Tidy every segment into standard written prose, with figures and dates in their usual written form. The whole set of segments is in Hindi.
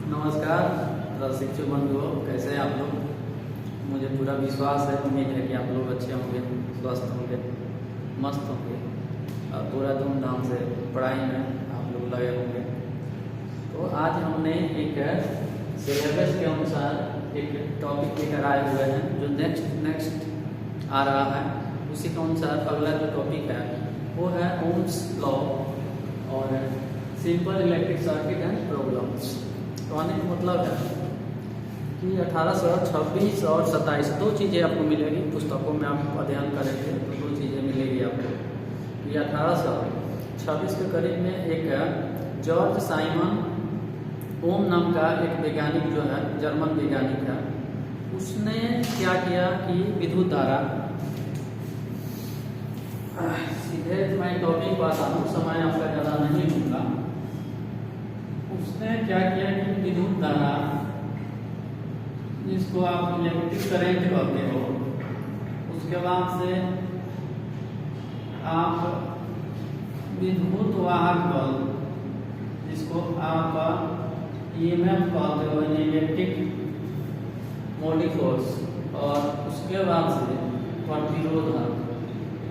नमस्कार शिक्षक बंधुओं, कैसे हैं आप लोग। मुझे पूरा विश्वास है, उम्मीद है कि आप लोग अच्छे होंगे, स्वस्थ होंगे, मस्त होंगे और पूरा धूमधाम से पढ़ाई में आप लोग लगे होंगे। तो आज हमने एक सिलेबस के अनुसार एक टॉपिक लेकर आए हुए हैं जो नेक्स्ट आ रहा है। उसी के अनुसार अगला जो टॉपिक है वो है ओम्स लॉ और simple electric circuit and problems. तो आने का मतलब है कि 1826 और 27 दो चीज़ें आपको मिलेगी पुस्तकों में। आप अध्ययन करेंगे तो दो चीज़ें मिलेगी आपको। ये 1826 के करीब में एक जॉर्ज साइमन ओम नाम का एक वैज्ञानिक जो है, जर्मन वैज्ञानिक है, उसने क्या किया कि विद्युत धारा, सीधे मैं टॉपिक पर आता हूँ, समय आपका ज़्यादा नहीं होगा। उसने क्या किया कि विद्युत धारा, जिसको आप इलेक्ट्रिक करंट कहते हो, उसके बाद से आप विद्युत वाहक बल, जिसको आप ईएमएफ कहते हो, इलेक्ट्रिक मोटिव फोर्स, और उसके बाद से प्रतिरोधक,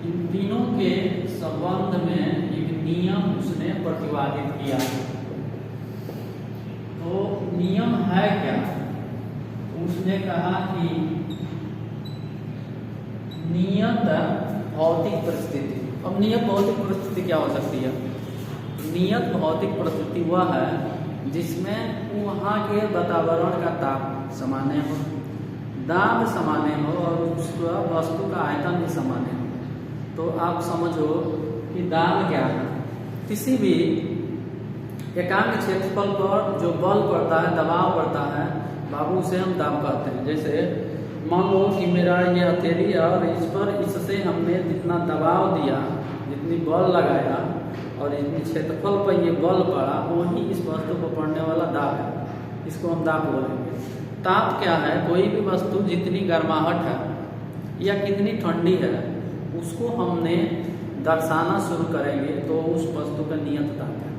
इन तीनों के संबंध में एक नियम उसने प्रतिपादित किया। तो नियम है क्या? उसने कहा कि नियत भौतिक परिस्थिति। अब नियत भौतिक परिस्थिति क्या हो सकती है? नियत भौतिक परिस्थिति वह है जिसमें वहाँ के वातावरण का ताप सामान्य हो, दाब सामान्य हो और उसका वस्तु का आयतन भी सामान्य हो। तो आप समझो कि दाब क्या है। किसी भी एकांक क्षेत्रफल पर जो बल पड़ता है, दबाव पड़ता है बाबू, उसे हम दाब कहते हैं। जैसे मान लो कि मेरा ये हथेली है और इस पर इससे हमने जितना दबाव दिया, जितनी बल लगाया और जितनी क्षेत्रफल पर ये बल पड़ा, वही इस वस्तु पर पड़ने वाला दाब है। इसको हम दाब बोलेंगे। ताप क्या है? कोई भी वस्तु जितनी गर्माहट है या कितनी ठंडी है, उसको हमने दर्शाना शुरू करेंगे तो उस वस्तु का नियत ताप है।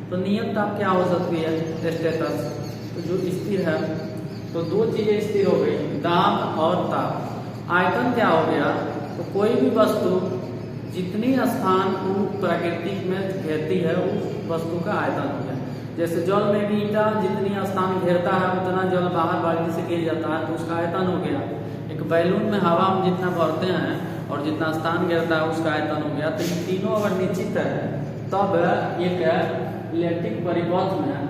तो नियत ताप क्या हो सकती है? स्टेटस, तो जो स्थिर है। तो दो चीजें स्थिर हो गई, दाब और ताप। आयतन क्या हो गया? तो कोई भी वस्तु जितनी स्थान को प्राकृतिक में घेरती है उस वस्तु का आयतन हो गया। जैसे जल में भी ईटा जितनी स्थान घेरता है उतना जल बाहर बाल्टी से गिर जाता है, तो उसका आयतन हो गया। एक बैलून में हवा हम जितना भरते हैं और जितना स्थान घेरता है उसका आयतन हो गया। तो इन तीनों अगर निश्चित है तब एक इलेक्ट्रिक परिपथ में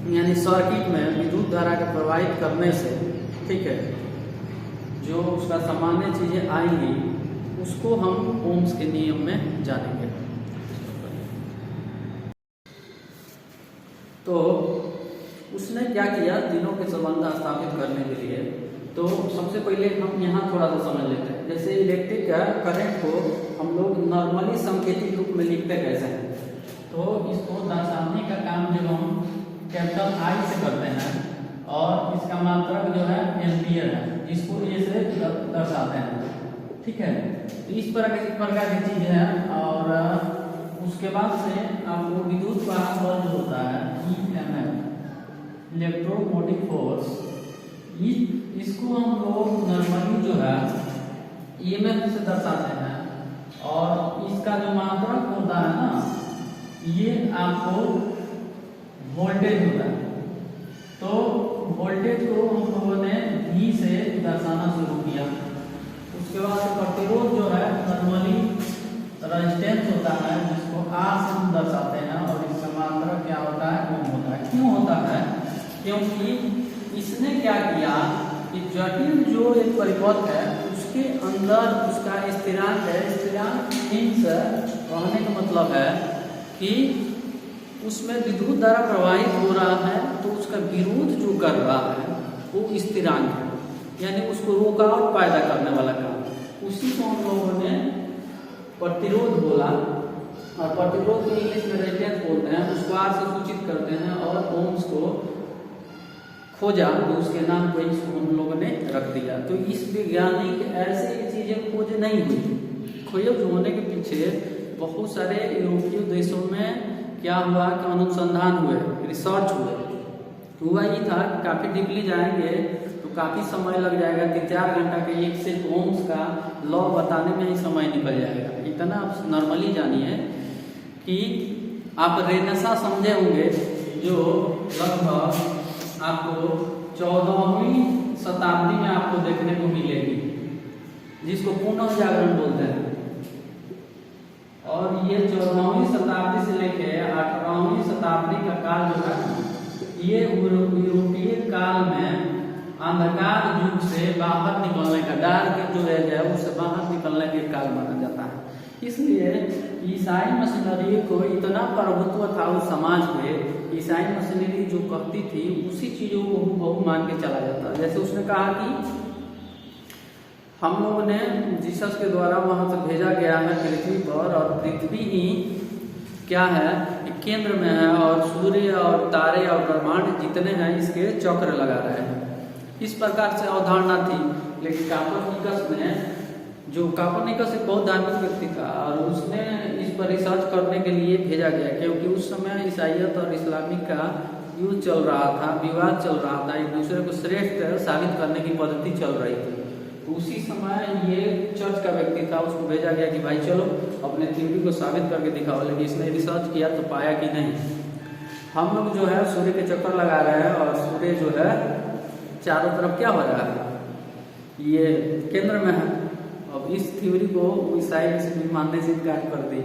यानी सर्किट में विद्युत धारा के प्रवाहित करने से, ठीक है, जो उसका सामान्य चीजें आएंगी उसको हम ओम्स के नियम में जानेंगे। तो उसने क्या किया तीनों के संबंध स्थापित करने के लिए? तो सबसे पहले हम यहाँ थोड़ा सा समझ लेते हैं। जैसे इलेक्ट्रिक करंट को हम लोग नॉर्मली संकेतिक रूप में लिखते कैसे हैं? तो इसको दर्शाने का काम जो हम कैपिटल आई से करते हैं और इसका मात्रक जो है एम्पियर है, जिसको ए से दर्शाते हैं, ठीक है। तो इस प्रकार की चीज है। और उसके बाद से आपको विद्युत वाहक बल जो होता है ईएमएफ, इलेक्ट्रोमोटिव फोर्स, इसको हम लोग नॉर्मली जो है ईएमएफ से दर्शाते हैं। और इसका जो मात्रक होता है ना, ये आपको वोल्टेज होता है। तो वोल्टेज को हम लोगों ने V से दर्शाना शुरू किया। उसके बाद प्रतिरोध जो है नॉर्मली रेजिस्टेंस होता है, जिसको R से हम दर्शाते हैं और इसका मात्रक क्या होता है? ओम होता है। क्यों होता है? क्योंकि इसने क्या किया कि जटिल जो एक परिपथ है उसके अंदर उसका स्थिरांक है, स्थिरांक मीन्स कहने का मतलब है कि उसमें विद्युत धारा प्रवाहित हो रहा है तो उसका विरोध जो कर रहा है वो स्थिरांक है, यानी उसको रुकावट पैदा करने वाला काम। उसी को हम लोगों ने प्रतिरोध बोला और प्रतिरोध को इंग्लिश में रेजिस्टेंस बोलते हैं। उसको आर से सूचित करते हैं और ओम्स को खोजा तो उसके नाम पर इसको हम लोगों ने रख दिया। तो इस वैज्ञानिक ऐसे चीजें खोज नहीं हुई। खोज होने के पीछे बहुत सारे यूरोपीय देशों में क्या हुआ कि अनुसंधान हुए, रिसर्च हुए, हुआ ये था कि काफ़ी डीपली जाएंगे तो काफ़ी समय लग जाएगा, 3-4 घंटा के एक से ओम्स का लॉ बताने में ही समय निकल जाएगा। इतना आप नॉर्मली जानिए कि आप रेनेसां समझे होंगे जो लगभग आपको 14वीं शताब्दी में आपको देखने को मिलेगी, जिसको पुनर्जागरण बोलते हैं। और ये 14वीं शताब्दी से लेकर 18वीं शताब्दी का काल जो है ये यूरोपीय काल में अंधकार युग से बाहर निकलने का, डार्क जो एज है उससे बाहर निकलने के काल माना जाता है। इसलिए ईसाई मशीनरी को इतना प्रभुत्व था उस समाज पे, ईसाई मशीनरी जो कहती थी उसी चीज़ों को बहुत मान के चला जाता है। जैसे उसने कहा कि हम लोगों ने जीसस के द्वारा वहाँ से भेजा गया है पृथ्वी पर, और पृथ्वी ही क्या है कि केंद्र में है, और सूर्य और तारे और ब्रह्मांड जितने हैं इसके चक्र लगा रहे हैं। इस प्रकार से अवधारणा थी। लेकिन कापरनिकस ने, जो कापरनिकस एक बहुत धार्मिक व्यक्ति था, और उसने इस पर रिसर्च करने के लिए भेजा गया, क्योंकि उस समय ईसाईयत और इस्लामिक का युद्ध चल रहा था, विवाद चल रहा था, एक दूसरे को श्रेष्ठ साबित करने की पद्धति चल रही थी। तो उसी समय ये चर्च का व्यक्ति था, उसको भेजा गया कि भाई चलो अपने थ्योरी को साबित करके दिखाओ। लेकिन इसने रिसर्च किया तो पाया कि नहीं, हम लोग जो है सूर्य के चक्कर लगा रहे हैं, और सूर्य जो है चारों तरफ क्या हो रहा है, ये केंद्र में है। अब इस थ्योरी को ईसाई में मानने से इनकार कर दी,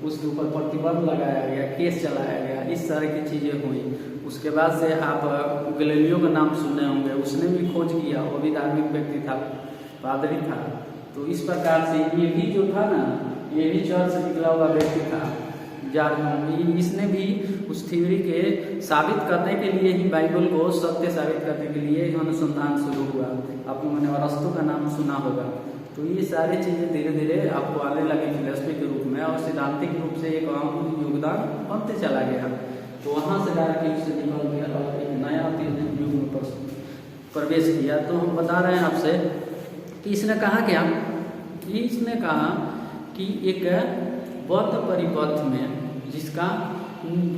उसके ऊपर प्रतिबंध लगाया गया, केस चलाया गया, इस तरह की चीज़ें हुई। उसके बाद से आप गैलीलियो का नाम सुने होंगे, उसने भी खोज किया, वो भी धार्मिक व्यक्ति था, पादरी था। तो इस प्रकार से ये भी जो था ना, ये भी चर्च से निकला हुआ व्यक्ति था। इसने भी उस थ्योरी के साबित करने के लिए ही, बाइबल को सत्य साबित करने के लिए अनुसंधान शुरू हुआ। आप लोगों ने अरस्तु का नाम सुना होगा। तो ये सारी चीज़ें धीरे धीरे आपको आने लगी फिलॉसफी के रूप में, और सिद्धांतिक रूप से एक अहम योगदान बनते चला गया। तो वहाँ से डायरेक्ट युग से निकल गया और एक नया युग में प्रवेश किया। तो हम बता रहे हैं आपसे कि इसने कहा क्या, इसने कहा कि एक बद्ध परिपथ में जिसका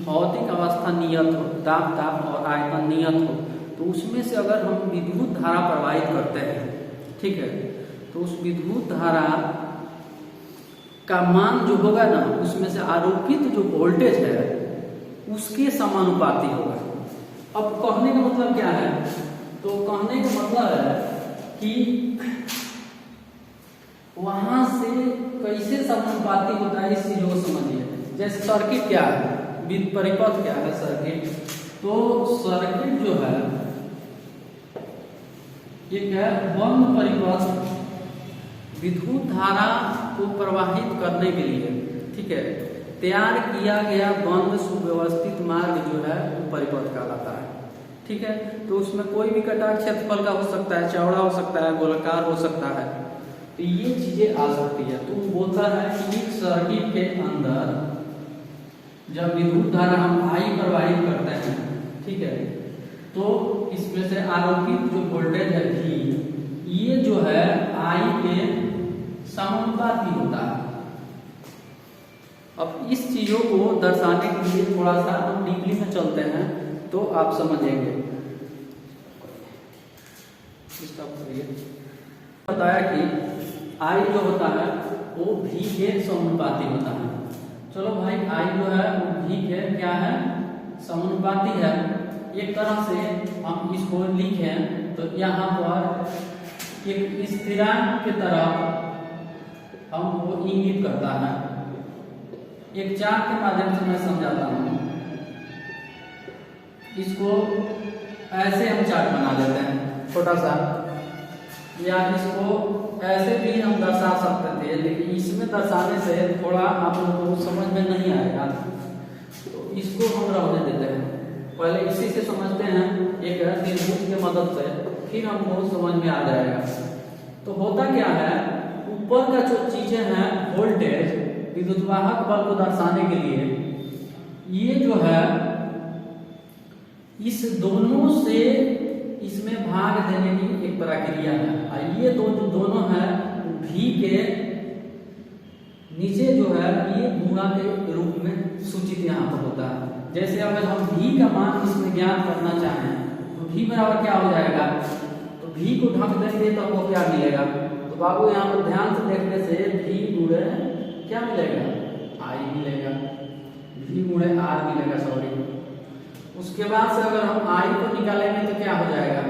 भौतिक अवस्था नियत हो, दाब ताप और आयतन नियत हो, तो उसमें से अगर हम विद्युत धारा प्रवाहित करते हैं, ठीक है, तो उस विद्युत धारा का मान जो होगा ना, उसमें से आरोपित जो वोल्टेज है उसके समानुपाती होगा। अब कहने का मतलब क्या है, तो कहने का मतलब है कि वहां से कैसे समानुपाती होता है, इस चीज को समझिए। जैसे सर्किट क्या है, परिपथ क्या है सर्किट, तो सर्किट जो है एक है बंद परिपथ, विद्युत धारा को प्रवाहित करने के लिए, ठीक है, तैयार किया गया बंद सुव्यवस्थित मार्ग जो है वो परिपथ कहलाता है, ठीक है। तो उसमें कोई भी कटार क्षेत्रफल का हो सकता है, चौड़ा हो सकता है, गोलाकार हो सकता है, तो ये चीजें आ सकती है। तो बोलता है कि एक सर्किट के अंदर जब विद्युत धारा हम आई प्रवाहित करते हैं, ठीक है, तो इसमें से आरोपित जो वोल्टेज है V, ये जो है आई के समानुपाती होता है। अब इस चीजों को दर्शाने के लिए थोड़ा सा हम डीपली में चलते हैं तो आप समझेंगे। बताया कि आई जो होता है वो V के समानुपाती होता है। चलो भाई, आई जो है वो V के क्या है, समानुपाती है। एक तरह से हम इसको लिखें तो यहाँ पर एक स्थिरांक की तरह हमको इंगित करता है। एक चार्ट के माध्यम से मैं समझाता हूँ। इसको ऐसे हम चार्ट बना लेते हैं छोटा सा, या इसको ऐसे भी हम दर्शा सकते थे, लेकिन इसमें दर्शाने से थोड़ा आप लोगों को समझ में नहीं आएगा, तो इसको हम रहने देते हैं। पहले इसी से समझते हैं, एक त्रिभुज की मदद से, फिर हमको समझ में आ जाएगा। तो होता क्या है, ऊपर का जो चीजें हैं वोल्टेज, विद्युतवाहक बल को दर्शाने के लिए, ये जो है इस दोनों से इसमें भाग देने की एक प्रक्रिया है। ये दोनों है V के नीचे जो है ये गुणा के रूप में सूचित यहाँ पर होता है। जैसे अगर हम V का मान इसमें ज्ञात करना चाहें V बराबर क्या हो जाएगा, तो V को ढक देंगे तो हमको क्या मिलेगा, तो बाबू यहाँ पर ध्यान से देखने से V गुणे क्या मिलेगा, I मिलेगा, V गुणे R मिलेगा, सॉरी। उसके बाद से अगर हम I को निकालेंगे तो क्या हो जाएगा,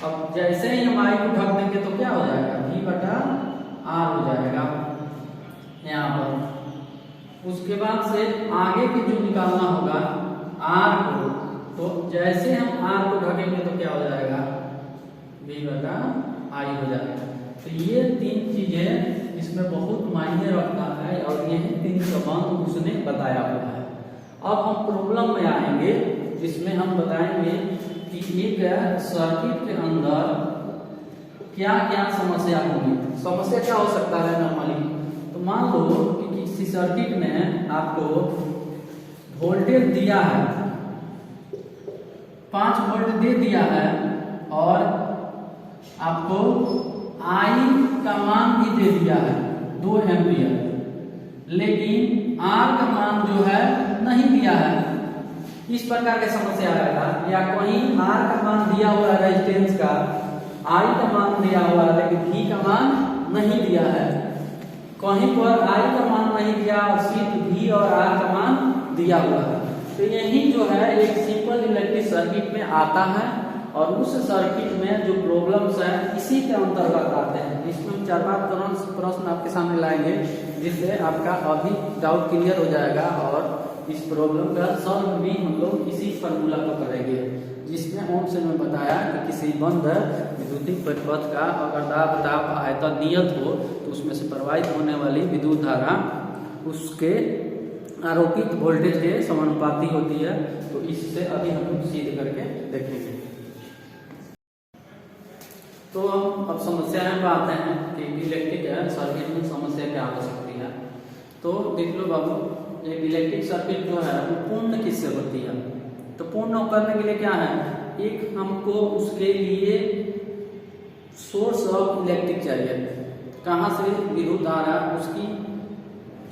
अब जैसे ही हम I को ढक देंगे तो क्या हो जाएगा, V बटा R हो जाएगा यहाँ पर। उसके बाद से आगे की जो निकालना होगा R को, तो जैसे हम R को ढकेंगे तो क्या हो जाएगा, V बटा I हो जाएगा। तो ये तीन चीजें इसमें बहुत मायने रखता है और यही तीन संबंध उसने बताया हुआ है। अब हम प्रॉब्लम में आएंगे जिसमें हम बताएंगे कि एक सर्किट के अंदर क्या क्या समस्या होगी। समस्या क्या हो सकता है नॉर्मली, तो मान लो कि किसी सर्किट में आपको वोल्टेज दिया है, 5 वोल्ट दे दिया है और आपको I का मान भी दे दिया है 2 एम्पियर, लेकिन R का मान जो है नहीं दिया है। इस प्रकार की समस्या आएगा, या कहीं R का मान दिया हुआ है रेजिस्टेंस का, I का मान दिया हुआ है लेकिन V का मान नहीं दिया है, कहीं पर I का मान नहीं दिया और सिर्फ V और R का मान दिया हुआ है। तो यही जो है एक सिंपल इलेक्ट्रिक सर्किट में आता है और उस सर्किट में जो प्रॉब्लम्स हैं इसी के अंतर्गत आते हैं। इसमें हम 4-5 प्रश्न आपके सामने लाएंगे जिससे आपका अभी डाउट क्लियर हो जाएगा और इस प्रॉब्लम का सॉल्व भी हम लोग इसी फॉर्मूला को करेंगे, जिसमें ओम से मैं बताया कि किसी बंद विद्युतीय परिपथ का अगर दाब आयतन नियत हो तो उसमें से प्रवाहित होने वाली विद्युत धारा उसके आरोपित वोल्टेज के समानुपाती होती है। तो इससे अभी हम लोग सीध करके देखेंगे। तो हम अब समस्या में आते हैं कि इलेक्ट्रिक सर्किट में समस्या क्या हो सकती है। तो देख लो बाबू, एक इलेक्ट्रिक सर्किट जो है वो पूर्ण किससे होती है, तो पूर्ण करने के लिए क्या है, एक हमको उसके लिए सोर्स ऑफ इलेक्ट्रिक चाहिए, कहाँ से विद्युत धारा उसकी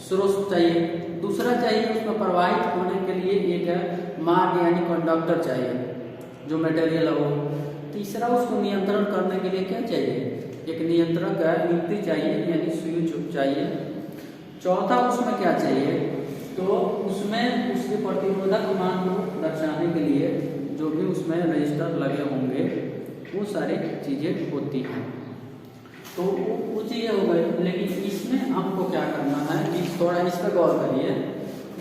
स्रोत चाहिए, दूसरा चाहिए उसमें प्रवाहित होने के लिए एक मार्ग यानी कंडक्टर चाहिए जो मटेरियल हो, तीसरा उसको नियंत्रण करने के लिए क्या चाहिए, एक नियंत्रक युक्ति चाहिए यानी स्विच चाहिए, चौथा उसमें क्या चाहिए, तो उसमें उसके प्रतिरोधक मान को दर्शाने के लिए जो भी उसमें रजिस्टर लगे होंगे वो सारी चीजें होती हैं। तो वो चीजें हो गई, लेकिन इसमें हमको क्या करना है कि थोड़ा इस पर गौर करिए।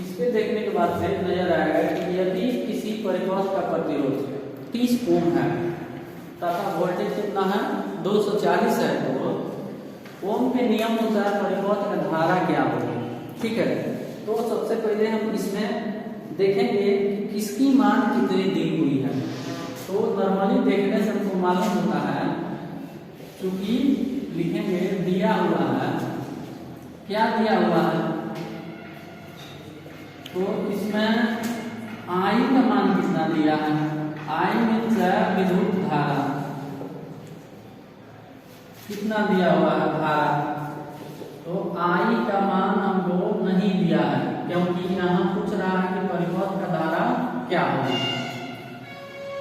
इस पे देखने के बाद से नजर आएगा कि यदि किसी परिपथ का प्रतिरोध 30 ओम है तथा वोल्टेज कितना है 240 है, तो ओम के नियम अनुसार परिपथ का धारा क्या होगी, ठीक है। तो सबसे पहले हम इसमें देखेंगे कि किसकी मान कितनी दी हुई है। तो नॉर्मली देखने से हमको मालूम होता है, चूंकि लिखेंगे दिया हुआ है, क्या दिया हुआ है, तो इसमें I का मान कितना दिया है, I मीन्स विद्युत धारा कितना दिया हुआ है धारा, तो I का मान हमको नहीं दिया है क्योंकि यहाँ पूछ रहा है कि परिपथ का धारा क्या होगा।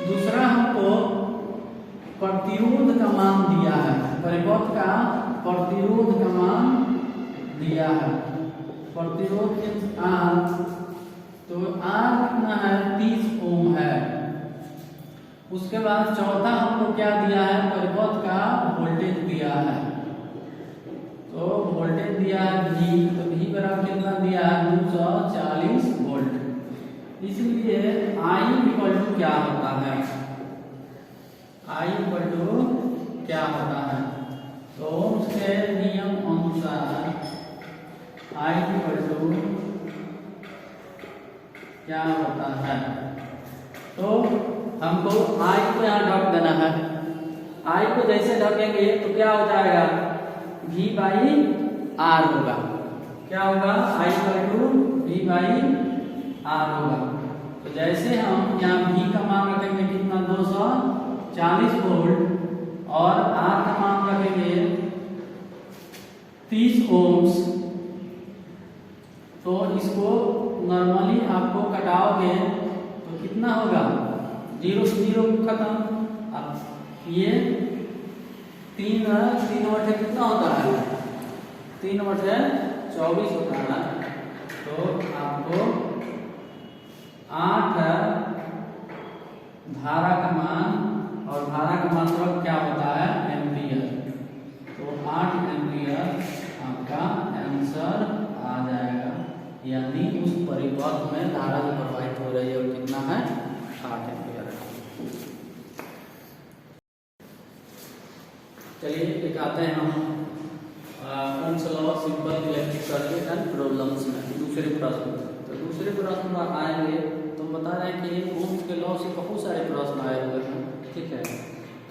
दूसरा हमको प्रतिरोध का मान दिया है, परिपथ का प्रतिरोध का मान दिया है, प्रतिरोध R, तो R कितना है 30 ओम है। उसके बाद चौथा हमको क्या दिया है, परिपथ का वोल्टेज दिया है, तो वोल्टेज दिया है V, तो V बराबर कितना दिया है 240 वोल्ट। इसलिए I इक्वल टू क्या होता है, I इक्वल टू क्या होता है, तो उसके नियम अनुसार I इक्वल टू क्या होता है, तो हमको I को यहाँ ढक देना है। I को जैसे ढकेंगे तो क्या हो जाएगा, V बाई R होगा, क्या होगा I equal to V by R होगा। तो जैसे हम यहाँ V का मान रखेंगे कितना 240 वोल्ट और R का मान रखेंगे 30 ओम्स, तो इसको नॉर्मली आपको कटाओगे तो कितना होगा 0 से 0 खत्म। अब ये 3 बटे कितना होता है, 3 बटे 24 होता है। तो आपको 8 धारा का मान, और धारा का मात्रक क्या होता है, एम्पियर। तो 8 एम्पियर आपका आंसर आ जाएगा, यानी उस परिपथ में धारा जो प्रवाहित हो रही है वो कितना है, 8 एम्पियर है। चलिए एक आते हैं हम Ohm's law simple electric circuit and problems में दूसरे प्रश्न। तो दूसरे प्रश्न में आएंगे तो हम बता रहे हैं कि ओम्स के लॉ से बहुत सारे प्रश्न आए हुए हैं, ठीक है।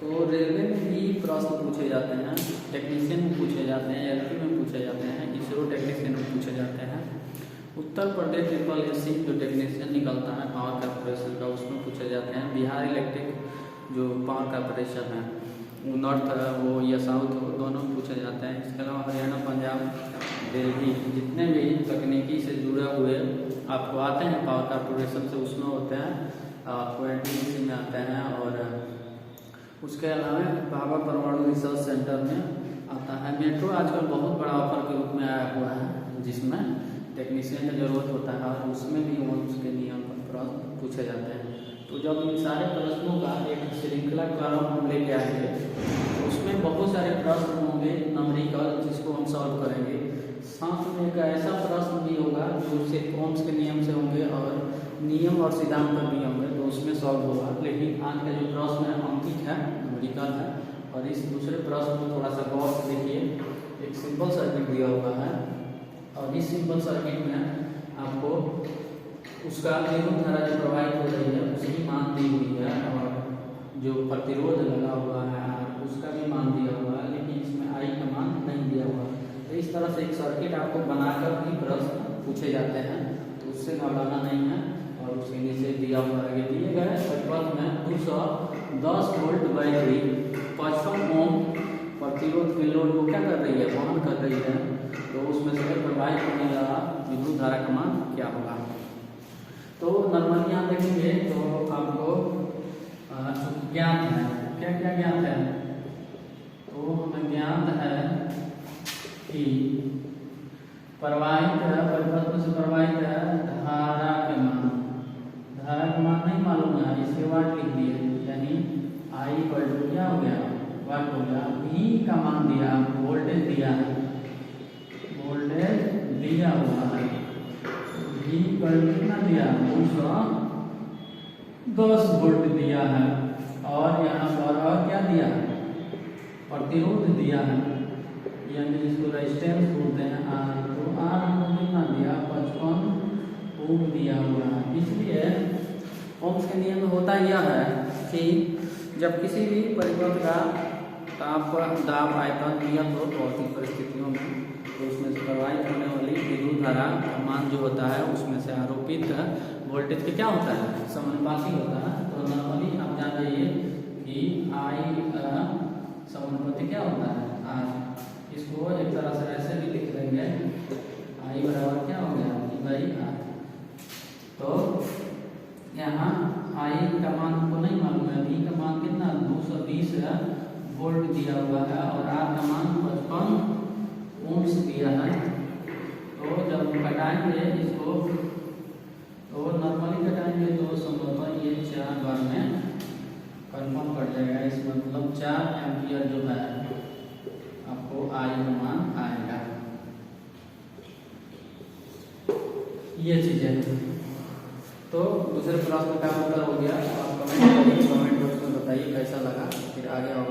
तो रेलवे में भी प्रश्न पूछे जाते हैं, टेक्नीशियन में पूछे जाते हैं, एलपी में पूछे जाते हैं, इसरो टेक्नीशियन में पूछे जाते हैं। उत्तर प्रदेश ट्रिपल एसी जो टेक्नीशियन निकलता है पावर कॉर्पोरेशन का, उसमें पूछे जाते हैं। बिहार इलेक्ट्रिक जो पावर कॉर्पोरेशन है, नॉर्थ हो या साउथ हो, दोनों पूछे जाते हैं। इसके अलावा हरियाणा, पंजाब, दिल्ली, जितने भी तकनीकी से जुड़े हुए आपको आते हैं पावर कॉर्पोरेशन से, उसमें होते हैं, आपको एनटीपीसी में आते हैं। और उसके अलावा भाभा परमाणु रिसर्च सेंटर में आता है। मेट्रो आजकल बहुत बड़ा ऑफर के रूप में आया हुआ है, जिसमें टेक्नीशियन की जरूरत होता है, और उसमें भी ओम्स के नियम पर प्रश्न पूछे जाते हैं। तो जब इन सारे प्रश्नों का एक श्रृंखला क्रम हम लेके आएंगे तो उसमें बहुत सारे प्रश्न होंगे नंबरिकल, जिसको हम सॉल्व करेंगे। साथ में एक ऐसा प्रश्न भी होगा जो सिर्फ ओम्स के नियम से होंगे और नियम और सिद्धांत पर भी होंगे, तो उसमें सॉल्व होगा। लेकिन आज का जो प्रश्न है अंकित है, नंबरिकल है। और इस दूसरे प्रश्न को थोड़ा सा गौर से देखिए। एक सिंपल सर्किट दिया हुआ है, और इस सिंपल सर्किट में आपको उसका विद्युत धारा जो प्रवाहित हो रही है उसकी मान दी हुई है, और जो प्रतिरोध लगा हुआ है उसका भी मान दिया हुआ है, लेकिन इसमें आई का मान नहीं दिया हुआ। तो इस तरह से एक सर्किट आपको बनाकर भी प्रश्न पूछे जाते हैं, तो उससे घबराना नहीं है। और उसके नीचे दिया हुआ है, दिए गए परिपथ में 210 वोल्ट बैटरी 55 ओम प्रतिरोध के लोड को क्या कर रही है, वहन कर रही है। तो उसमें से प्रवाहित होने वाला विद्युत धारा का मान क्या होगा। तो नॉर्मली यहाँ देखेंगे तो आपको ज्ञात है, क्या क्या ज्ञात है, तो हमें ज्ञात है कि प्रवाहित परिपथ में से प्रवाहित धारा के मान, धारा का मान नहीं मालूम है, इसके वाट लिख दिए, यानी आई पर क्या हो गया, वाट हो गया। V का मान दिया, वोल्टेज दिया है, वोल्टेज दिया हुआ है। V पर कितना दिया, 210 वोल्ट दिया है। और यहाँ पर और क्या दिया, प्रतिरोध दिया है, यानी इसको रेजिस्टेंस बोलते हैं R। तो R हमको कितना दिया, 55 ओम दिया हुआ है। इसलिए ओम्स के नियम में होता यह है कि जब किसी भी परिपथ का ताप, दाब, आयतन नियत हो भौतिक परिस्थितियों में, तो उसमें से प्रवाहित होने वाली विद्युत धारा का मान जो होता है उसमें से आरोपित वोल्टेज के क्या होता है, समानुपाती होता है। तो नॉर्मली आप जान जाइए कि आई समानुपाती क्या होता है, R। इसको एक तरह से ऐसे भी लिख देंगे, आई बराबर क्या हो गया, V/R। तो यहाँ आई का मान हमको नहीं मालूम है, V का मान कितना 220 वोल्ट दिया हुआ है, और R का मान 55 ओम्स दिया है। तो जब घटाएंगे इसको, तो नॉर्मली घटाएंगे तो संभवतः ये 4 बार में कन्फर्म कर जाएगा। इस मतलब 4 एम्पियर जो है आपको आई का मान आएगा। ये चीजें, तो दूसरे प्रश्न का उत्तर हो गया। आप कमेंट बॉक्स में बताइए कैसा लगा, फिर आगे और